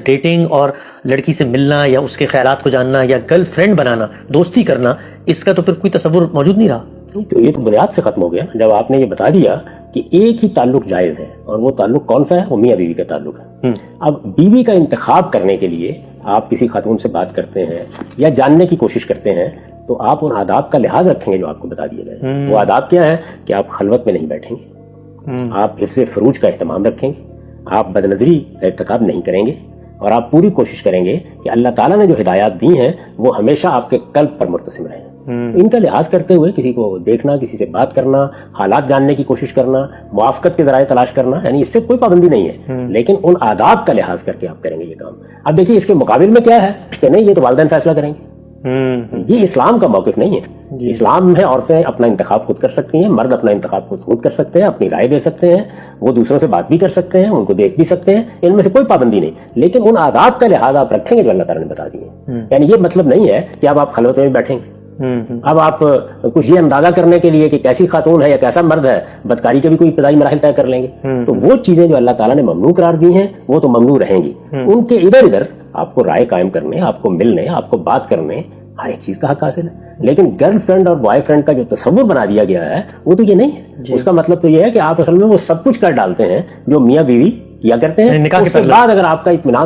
Dating اور لڑکی سے ملنا یا اس کے خیالات کو جاننا یا گرل فرینڈ بنانا، دوستی کرنا، اس کا تو پھر کوئی تصور موجود نہیں رہا. تو یہ تو بنیاد سے ختم ہو گیا جب آپ نے یہ بتا دیا کہ ایک ہی تعلق جائز ہے، اور وہ تعلق کون سا ہے؟ وہ میاں بیوی کا تعلق ہے. اب بیوی کا انتخاب کرنے کے لیے آپ کسی خاتون سے بات کرتے ہیں یا جاننے کی کوشش کرتے ہیں تو آپ ان آداب کا لحاظ رکھیں گے جو آپ کو بتا دیے گئے. وہ آداب کیا ہیں کہ آپ خلوت میں نہیں بیٹھیں گے، آپ حفظ فروج کا اہتمام رکھیں گے، آپ بدنظری کا ارتکاب نہیں کریں گے، اور آپ پوری کوشش کریں گے کہ اللہ تعالیٰ نے جو ہدایات دی ہیں وہ ہمیشہ آپ کے قلب پر مرتسم رہیں. ان کا لحاظ کرتے ہوئے کسی کو دیکھنا، کسی سے بات کرنا، حالات جاننے کی کوشش کرنا، موافقت کے ذرائع تلاش کرنا، یعنی اس سے کوئی پابندی نہیں ہے، لیکن ان آداب کا لحاظ کر کے آپ کریں گے یہ کام. اب دیکھیے اس کے مقابل میں کیا ہے کہ نہیں، یہ تو والدین فیصلہ کریں گے. یہ اسلام کا موقف نہیں ہے. اسلام میں عورتیں اپنا انتخاب خود کر سکتی ہیں، مرد اپنا انتخاب خود کر سکتے ہیں، اپنی رائے دے سکتے ہیں، وہ دوسروں سے بات بھی کر سکتے ہیں، ان کو دیکھ بھی سکتے ہیں، ان میں سے کوئی پابندی نہیں. لیکن ان آداب کا لحاظ آپ رکھیں گے جو اللہ تعالیٰ نے بتا دیے. یعنی یہ مطلب نہیں ہے کہ اب آپ خلوت میں بیٹھیں گے. اب آپ کچھ یہ اندازہ کرنے کے لیے کہ کیسی خاتون ہے یا کیسا مرد ہے، بدکاری کے بھی کوئی ابتدائی مراحل طے کر لیں گے. تو وہ چیزیں جو اللہ تعالیٰ نے ممنوع قرار دی ہیں وہ تو ممنوع رہیں گی. ان کے ادھر ادھر آپ کو رائے قائم کرنے، آپ کو ملنے، آپ کو بات کرنے، ہر ایک چیز کا حق حاصل ہے. لیکن گرل فرینڈ اور بوائے فرینڈ کا جو تصور بنا دیا گیا ہے وہ تو یہ نہیں ہے. اس کا مطلب تو یہ ہے کہ آپ اصل میں وہ سب کچھ کر ڈالتے ہیں جو میاں بیوی کیا کرتے ہیں. اس کے بعد اگر آپ کا اطمینان